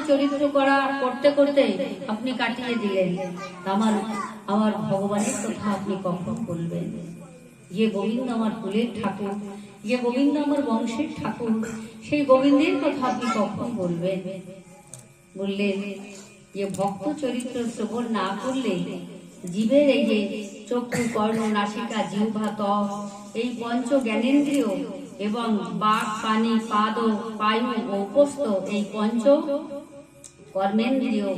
চরিত্র করতে করতে আপনি কাটিয়ে দিলেন, আমার ভগবানের কথা আপনি কখন বলবেন? যে গোবিন্দ আমার কুলের ঠাকুর, যে গোবিন্দ আমার বংশের ঠাকুর, সেই গোবিন্দের কথা আপনি কখন বলবেন? বললেন যে ভক্ত চরিত্র শ্রবণ না করলে জীবের এই যে চক্ষু, কর্ণ, নাসিকা, জিহ্বা, ত্বক, এই পঞ্চ জ্ঞানেন্দ্রিয় এবং বাক, পানি, পাদ, পায়ু ও উপস্থ, এই পঞ্চ কর্মেন্দ্রিয়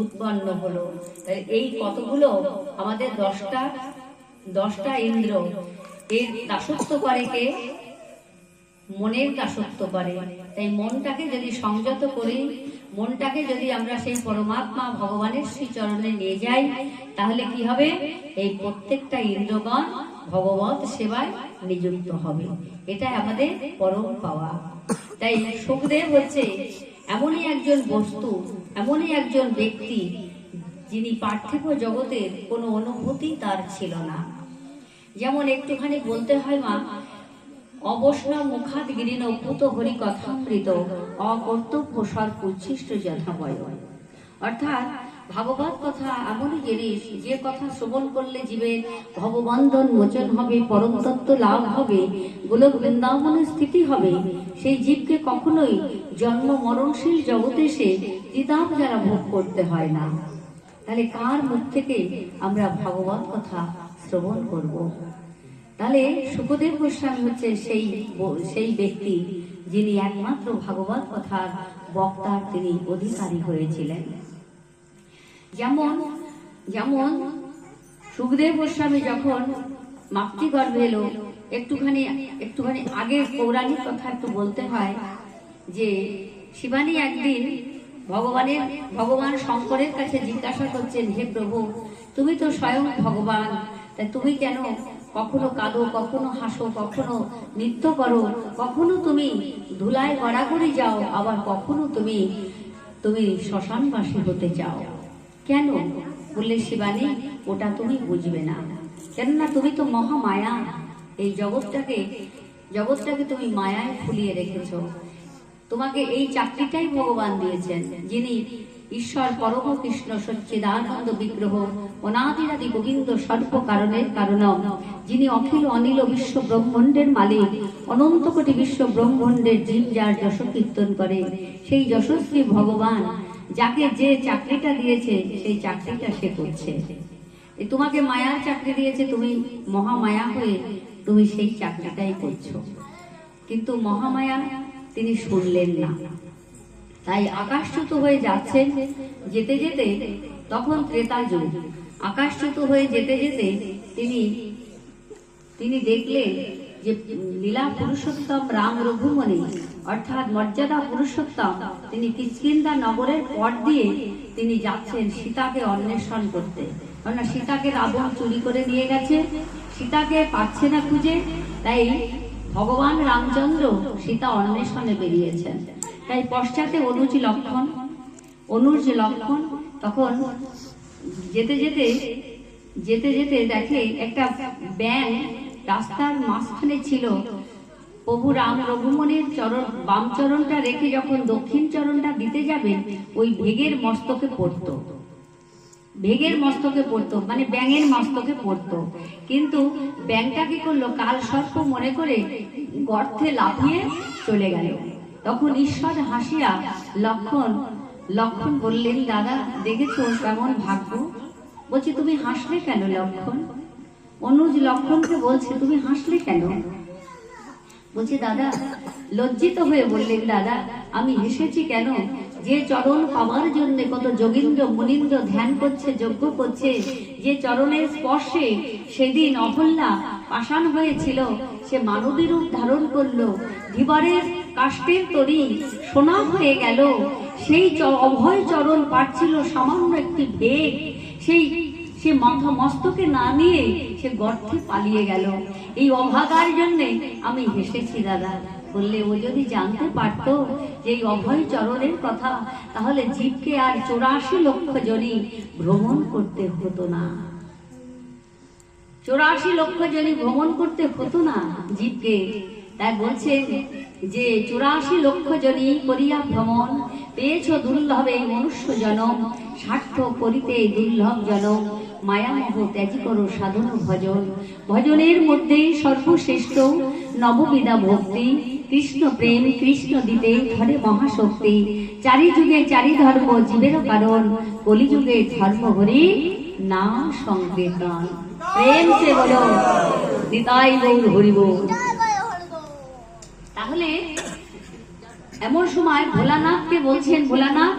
উৎপন্ন হলো। এই কতগুলো আমাদের দশটা ইন্দ্র, এর দাসত্ব করে কে? মনের দাসত্ব করে। তাই মনটাকে যদি সংযত করি, মনটাকে যদি আমরা সেই পরমাত্মা ভগবানের শ্রীচরণে নিয়ে যাই, তাহলে কি হবে? এই প্রত্যেকটা ইন্দ্রগণ ভগবত সেবায় নিযুক্ত হবে। এটা আমাদের পরম পাওয়া। তাই সুখদেব হচ্ছে এমনই একজন বস্তু, এমনই একজন ব্যক্তি, যিনি পার্থিব জগতের কোনো অনুভূতি তার ছিল না। যেমন একটুখানি বলতে হয়, মা, অবসনা মুখাদ গিরিন অভূত হরি কথামৃত অকর্তব্য সর্প উচ্ছিষ্ট যথাবয়। অর্থাৎ ভাগবত কথা এমনই জিনিস, যে কথা শ্রবণ করলে জীবের ভববন্ধন মোচন হবে, পরম তত্ত্ব লাভ হবে, গোলক বৃন্দাবনের স্থিতি হবে। সেই জীবকে কখনোই জন্ম মরণশীল জগতে সে তিতাব যারা ভোগ করতে হয় না। তাহলে কার মুখ থেকে আমরা ভাগবত কথা শ্রবণ করব? তাহলে সুখদেব গোস্বামী হচ্ছে সেই ব্যক্তি যিনি একমাত্র ভাগবত কথার বক্তার তিনি অধিকারী হয়েছিলেন। যেমন সুখদেব গোস্বামী যখন মাতৃগর্ভে এলো, একটুখানি আগের পৌরাণিক কথা একটু বলতে হয় যে শিবানী একদিন ভগবান শঙ্করের কাছে জিজ্ঞাসা করছেন, হে প্রভু, তুমি তো স্বয়ং ভগবান, তাই তুমি কেন কখনো কাঁদো, কখনো হাসো, কখনো নৃত্য করো, কখনো তুমি ধুলায় গড়াগড়ি যাও, আবার কখনো তুমি শ্মশানবাসী হতে চাও কেন? বললে, শিবানী, ওটা তুমি বুঝবে না, কেননা তুমি তো মহামায়া, এই জগৎটাকে তুমি মায়ায় ফুলিয়ে রেখেছো। তোমাকে এই চাকরিটাই ভগবান দিয়েছেন, যিনি ঈশ্বর পরম কৃষ্ণ সচ্চিদানন্দ বিগ্রহ অনাদিরাদি গোবিন্দ সর্ব কারণের কারণম, যিনি অখিল অনিল বিশ্ব ব্রহ্মাণ্ডের মালিক, অনন্ত কোটি বিশ্ব ব্রহ্মাণ্ডের জীব যার যশ কীর্তন করে, সেই যশস্বী ভগবান যাকে যে চাকরিটা দিয়েছে সেই চাকরিটা সে করছে। তোমাকে মায়ার চাকরি দিয়েছে, তুমি মহামায়া হয়ে তুমি সেই চাকরিটাই করছো। কিন্তু মহামায়া তিনি শুনলেন না, তাই আকাশচ্যুত হয়ে যাচ্ছেন। যেতে যেতে তখন ত্রেতা যুগ, আকাশচ্যুত হয়ে যেতে যেতে তিনি দেখলেন যে লীলা পুরুষোত্তম রাম রঘুমণি, অর্থাৎ মর্যাদা পুরুষোত্তম, তিনি কিষ্কিন্ধা নগরের পথ দিয়ে তিনি যাচ্ছেন সীতাকে অন্বেষণ করতে। কেননা সীতাকে রাবণ চুরি করে নিয়ে গেছে, সীতাকে পাচ্ছে না খুঁজে, তাই ভগবান রামচন্দ্র সীতা অন্বেষণে বেরিয়েছেন। তাই পশ্চাতে অনুজ লক্ষণ তখন যেতে যেতে দেখে একটা ব্যাঙ রাস্তার মাঝখানে ছিল। প্রভু রাম রঘুমণির বাম চরণটা রেখে যখন দক্ষিণ চরণটা দিতে যাবেন, ওই ভেগের মস্তকে পড়তো, মানে ব্যাঙের মস্তকে পড়তো। কিন্তু ব্যাঙটা কি করলো, কাল সর্প মনে করে গর্তে লাফিয়ে চলে গেল। তখন ঈশ্বর হাসিয়া লক্ষণ বললেন, দাদা, দেখেছো কেমন ভাগ্য? বলছি, তুমি হাসলে কেন লক্ষণ? অনুজ লক্ষণকে বলছে, তুমি হাসলে কেন? বলছি, দাদা, লজ্জিত হয়ে বললেন, দাদা, আমি হেসেছি কেন? যে চরণ পাওয়ার জন্য কত যোগীন্দ্র মুনীন্দ্র ধ্যান করছে, যজ্ঞ করছে, যে চরণের স্পর্শে সেদিন অহল্যা পাষাণ হয়েছিল, সে মানবী রূপ ধারণ করলো, ধীবরের কাষ্ঠের তরী সোনা হয়ে গেল। সেই অভয় চরণ পাচ্ছিল সামান্য একটি ভেগ, সে মাথা মস্তকে না নিয়ে সে গর্তে পালিয়ে গেল। এই অভাগার জন্যে আমি হেসেছি দাদা। বললে, ও যদি জানতে পারত যে এই অভয় চরণের কথা, তাহলে জীবকে আর 84 লক্ষ জনি ভ্রমণ করতে হতো না। 84 লক্ষ জনি ভ্রমণ করতে হতো না জীবকে। তাই বলছে যে 84 লক্ষ জনী করিয়া ভ্রমণ, পেয়েছ দুর্লভে মনুষ্য জনম, স্বার্থ করিতে দুর্লভ জনম, মায়ামোহ ত্যাজি করো সাধন ভজন। ভজনের মধ্যেই সর্বশ্রেষ্ঠ নববিধা ভক্তি, কৃষ্ণ প্রেম কৃষ্ণ দিতে ধরে মহাশক্তি। চারি যুগে চারি ধর্ম জীবের কারণ, কলিযুগে ধর্ম হরি নাম সংকীর্তন। প্রেম সে বলো নিতাই গৌর হরি বল। তাহলে এমন সময় ভোলানাথকে বলছেন, ভোলানাথ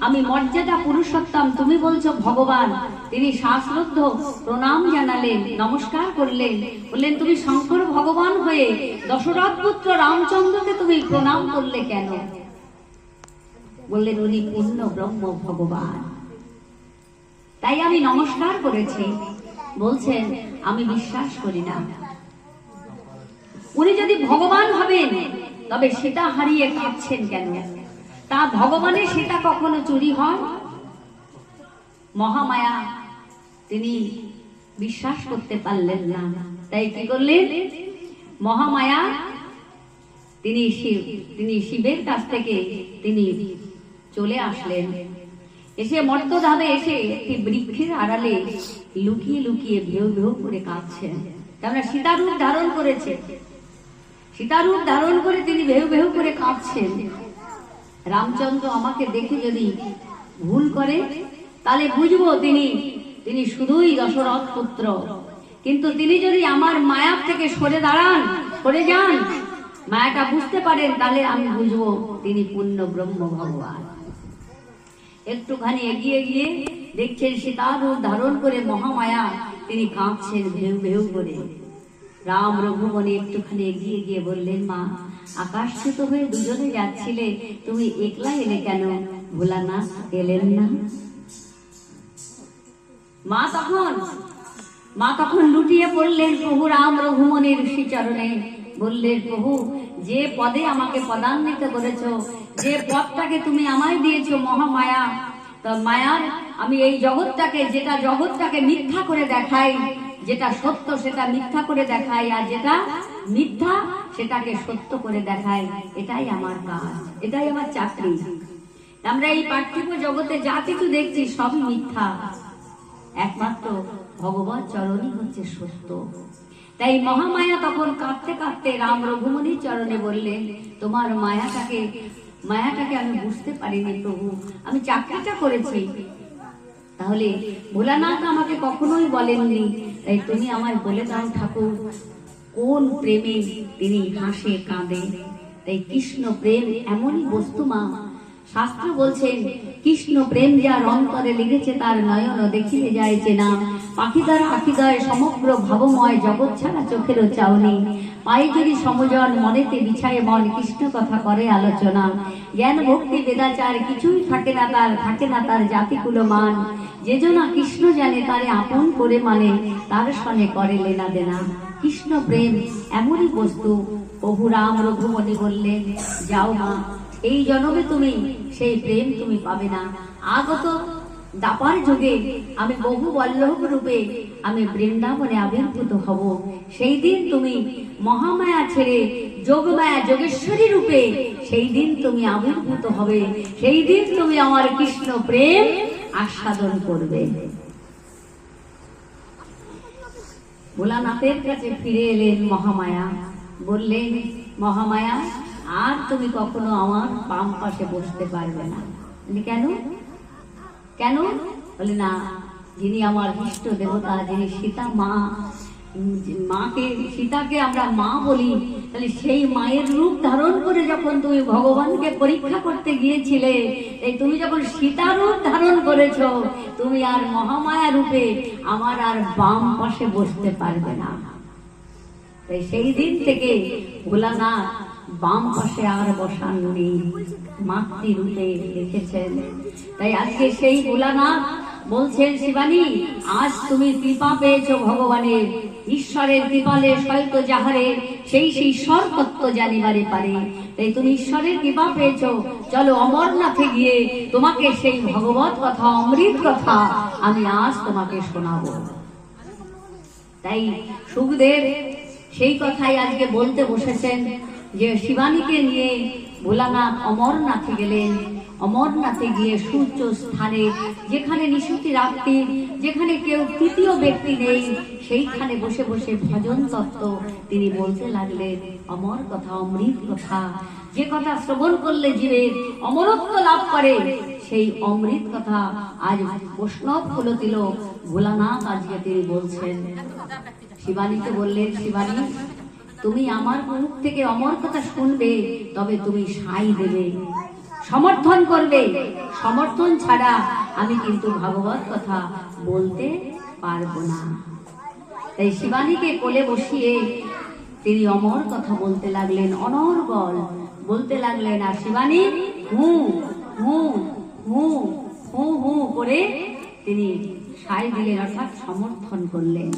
আমি মর্যাদা পুরুষোত্তম, তুমি বলছো ভগবান। তিনি শাস্ত্রদ্ধ প্রণাম জানালেন, নমস্কার করলেন, বললেন তুমি শঙ্কর ভগবান হয়ে দশরথ পুত্র রামচন্দ্রকে তুমি প্রণাম করলে কেন? বললেন উনি পূর্ণ ব্রহ্ম ভগবান, তাই আমি নমস্কার করেছি। বলছেন আমি বিশ্বাস করি না। উনি যদি ভগবান হবেন তবে সেটা হারিয়ে কাঁদছেন কেন? তা ভগবানের সেটা কখনো চুরি হয়? মহামায়া তিনি বিশ্বাস করতে পারলেন না, তাই কি করলেন? মহামায়া তিনি শিবের কাছ থেকে তিনি চলে আসলেন। এসে মর্তধামে এসে একটি বৃক্ষের আড়ালে লুকিয়ে লুকিয়ে ভেউ ভেউ করে কাঁদছেন। কেননা সীতারূপ ধারণ করেছে, সীতারূপ ধারণ করে তিনি ভেউ ভেউ করে কাঁদছেন। রামচন্দ্র আমাকে দেখে যদি ভুল করে তাহলে বুঝবো তিনি শুধুই দশরথ পুত্র, কিন্তু তিনি যদি আমার মায়া থেকে সরে দাঁড়ান, সরে যান, মায়াটা বুঝতে পারেন, তাহলে আমি বুঝবো তিনি পূর্ণ ব্রহ্ম ভগবান। একটুখানি এগিয়ে গিয়ে দেখছেন সীতারূপ ধারণ করে মহামায়া তিনি কাঁদছেন ভেউ ভেউ করে। রাম রঘুমণি একটুখানি এগিয়ে গিয়ে বললেন, মা আকাশচ্যুত হয়ে দুজনে যাচ্ছিলে, তুমি একলা এলে কেন? ভোলানাথ এলেন না? মা তখন লুটিয়ে পড়লেন প্রভু রাম রঘুমণির শ্রীচরণে, বললেন প্রভু যে পদে আমাকে পদান্বিত করেছো, যে পদটাকে তুমি আমায় দিয়েছো মহামায়া, তো মায়ার আমি এই জগৎটাকে, যেটা জগৎটাকে মিথ্যা করে দেখাই, যেটা সত্য সেটা মিথ্যা করে দেখাই, আর যেটা মিথ্যা সেটাকে সত্য করে দেখাই, এটাই আমার কাজ, এটাই আমার চাকরি। আমরা এই পার্থিব জগতে যা কিছু দেখছি সবই মিথ্যা, একমাত্র ভগবত চরণই হচ্ছে সত্য। তাই মহামায়া তখন কাঁদতে কাঁদতে রাম রঘুমণির চরণে বললেন, তোমার মায়াটাকে আমি বুঝতে পারিনি প্রভু, আমি চাকরিটা করেছি। তাহলে ভোলানাথ আমাকে কখনোই বলেননি, তাই তুমি আমায় বলে দাও ঠাকুর, কোন প্রেমে তিনি হাসে কাঁদে? তাই কৃষ্ণ প্রেম এমনই বস্তু মা, শাস্ত্র বলছেন কৃষ্ণ প্রেম যার অন্তরে লিখেছে তার নয়ন দেখিলে যায় চেনা, পাখি দ্বারা আখিদয় সমগ্র ভাবময় জগৎ ছাড়া চোখেরও চাওনি, পায়ে যদি সমজন মনেতে বিছায় মন কৃষ্ণ কথা করে আলোচনা, জ্ঞান ভক্তি বেদাচার কিছুই থাকে না তার জাতিকুলো মান, যে জনা কৃষ্ণ জানে তারে আপন করে মানে, তার সনে করে লেনা দেনা। কৃষ্ণ প্রেম এমনই বস্তু। প্রভু রাম রঘুমণি বললেন, যাও মা, এই জন্মে তুমি সেই প্রেম তুমি পাবে না, আগত দাপার যুগে আমি বহু বল্লভ রূপে আমি বৃন্দাবনে আবির্ভূত হব, সেই দিন তুমি মহামায়া ছেড়ে যোগমায়া যোগেশ্বরী রূপে সেই দিন তুমি আবির্ভূত হবে, সেই দিন তুমি আমার কৃষ্ণ প্রেম আস্বাদন করবে। ভোলানাথের কাছে ফিরে এলেন মহামায়া, বললেন মহামায়া আর তুমি কখনো আমার বাম পাশে বসতে পারবে না। কেন কেন? বলে না, যিনি আমার ইষ্ট দেবতা, যিনি সীতা মা, সীতাকে আমরা মা বলি, তাহলে সেই মায়ের রূপ ধারণ করে যখন তুমি ভগবানকে পরীক্ষা করতে গিয়েছিলে, এই তুমি যখন সীতা রূপ ধারণ করেছ, তুমি আর মহামায়া রূপে আমার আর বাম পাশে বসতে পারবে না। তাই সেই দিন থেকে ভোলানাথ বাম পাশে আর বসাননি, মাতৃরূপে রেখেছেন। তাই আজকে সেই ভোলানাথ বলছেন, শিবানী আজ তুমি কৃপা পেয়েছো ভগবানের, ঈশ্বরের কৃপালে শয়ত যাহারে সেই ঈশ্বর তত্ত্ব জানিবারে পারে। তাই তুমি ঈশ্বরের কৃপা পেয়েছো, চলো অমরনাথে গিয়ে তোমাকে সেই ভগবত কথা, অমৃত কথা আমি আজ তোমাকে শোনাবো। তাই সুখদেব সেই কথাই আজকে বলতে বসেছেন। যে শিবানীকে নিয়ে ভোলানাথ অমরনাথে গেলেন। অমরনাথে গিয়ে সূর্য স্থানে, যেখানে নিশুতি রাত্রি, যেখানে কেউ তৃতীয় ব্যক্তি নেই, সেইখানে বসে বসে ভজন তত্ত্ব তিনি বলতে লাগলেন। অমর কথা, অমৃত কথা, যে কথা শ্রবণ করলে জীবের অমরত্ব লাভ করে, সেই অমৃত কথা আজ বৈষ্ণব কুলতিল ভোলানাথ আজকে তিনি বলছেন। শিবানীকে বললেন, শিবানী তুমি আমার মুখ থেকে অমর কথা শুনবে, তবে তুমি সাই দেবে, সমর্থন করবে। সমর্থন ছাড়া আমি কিন্তু ভাগবত কথা বলতে পারবো না। তাই শিবানীকে কোলে বসিয়ে তিনি অমর কথা বলতে লাগলেন, অনর্গল বলতে লাগলেন। আর শিবানী হু হু হু হু হু করে তিনি সাই দিলেন, অর্থাৎ সমর্থন করলেন।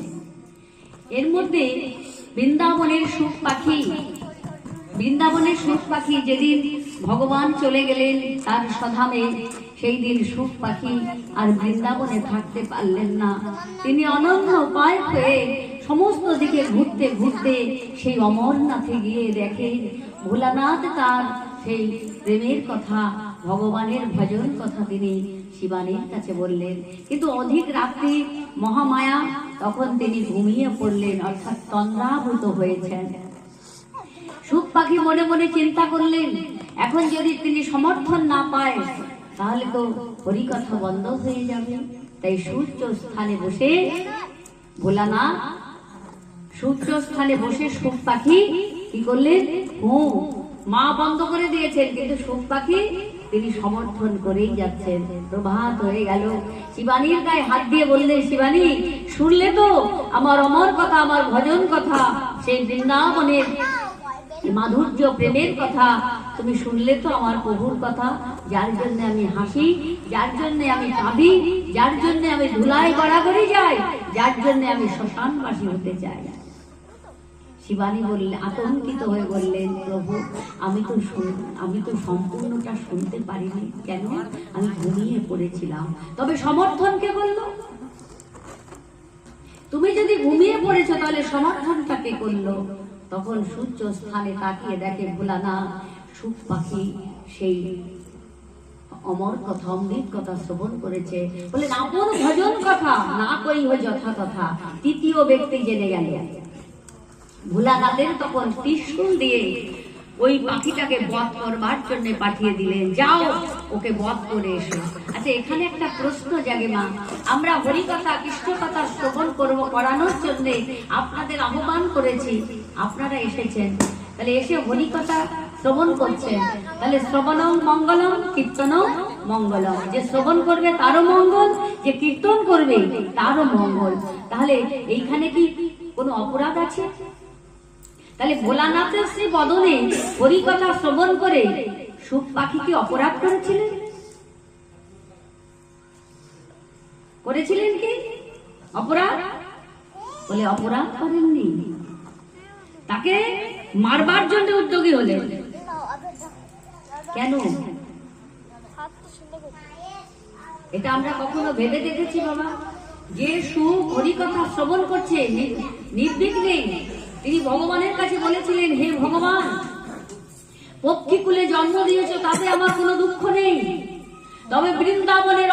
এর মধ্যে বৃন্দাবনের সুখ পাখি, বৃন্দাবনের সুখ পাখি যেদিন ভগবান চলে গেলেন তার স্বধামে, সেই দিন সুখ পাখি আর বৃন্দাবনে থাকতে পারলেন না। তিনি অনন্য উপায় হয়ে সমস্ত দিকে ঘুরতে ঘুরতে সেই অমরনাথে গিয়ে দেখেন ভোলানাথ তার সেই প্রেমের কথা, ভগবানের ভজন কথা তিনি শিবানীর কাছে বললেন। কিন্তু অধিক রাত্রি মহামায়া, তখন তিনি ঘুমিয়ে পড়লেন, অর্থাৎ তন্দ্রাভূত হয়েছেন। সুখ পাখি মনে মনে চিন্তা করলেন, এখন যদি তিনি সমর্থন না পায় তাহলে তো হরিকথা বন্ধ হয়ে যাবে। তাই সূর্য স্থানে বসে ভোলানাথ, সূর্য স্থানে বসে সুখ পাখি কি করলেন, মা বন্ধ করে দিয়েছেন, কিন্তু সুখ পাখি তিনি সমর্থন করেই যাচ্ছেন। প্রভাত হয়ে গেল, শিবানীর গায়ে হাত দিয়ে বললেন, শিবানী শুনলে তো আমার অমর কথা, আমার ভজন কথা, সেই বৃন্দাবনের মাধুর্য প্রেমের কথা তুমি শুনলে তো আমার প্রভুর কথা, যার জন্য আমি হাসি, যার জন্য আমি কাঁদি, যার জন্য আমি ধুলায় গড়াগড়ি যাই, যার জন্য আমি শ্মশানবাসী হতে চাই। শিবানী বললেন, আতঙ্কিত হয়ে বললেন, প্রভু আমি তো সম্পূর্ণটা শুনতে পারিনি, কেন? আমি ঘুমিয়ে পড়েছিলাম। তবে সমর্থন কে করলো? তুমি যদি ঘুমিয়ে পড়েছো তাহলে সমর্থনটা কে করলো? তখন সূর্য স্থানে তাকিয়ে দেখে ভোলানাথ সুখ পাখি সেই অমর কথা, অমৃত কথা শ্রবণ করেছে। বলেন, আপন ভজন কথা না কই হো যথা কথা, তৃতীয় ব্যক্তি জেনে গেল। ভোলানাথের তখন ত্রিশূল দিয়ে ওই পাখিটাকে বধ করবার জন্য পাঠিয়ে দিলেন, যাও ওকে বধ করে এসো। আচ্ছা, এখানে একটা প্রশ্ন জাগে মা, আমরা হরিকথা কৃষ্ণ কথা শ্রবণ করবো, করানোর জন্য আপনাদের আহ্বান করেছি, আপনারা এসেছেন, তাহলে এসে হরিকথা শ্রবণ করছেন, তাহলে শ্রবণং মঙ্গলম কীর্তনং মঙ্গলম, যে শ্রবণ করবে তারও মঙ্গল, যে কীর্তন করবে তারও মঙ্গল। তাহলে এইখানে কি কোনো অপরাধ আছে? তাহলে ভোলানাথের শ্রী বদনে হরিকথা শ্রবণ করে সুখ পাখি কি অপরাধ করেছিলেন? করেছিলেন কি অপরাধ? বলে অপরাধ করেননি, তাকে মারবার জন্য উদ্যোগী হলেন। কেন? এটা আমরা কখনো ভেবে দেখেছি বাবা? যে সুখ হরিকথা শ্রবণ করছে নির্বিঘ্নে, তিনি ভগবানের কাছে বলেছিলেন, হে ভগবান, পক্ষীকুলে জন্ম দিয়েছ, তাতে আমার কোনো দুঃখ নেই, তবে বৃন্দাবনের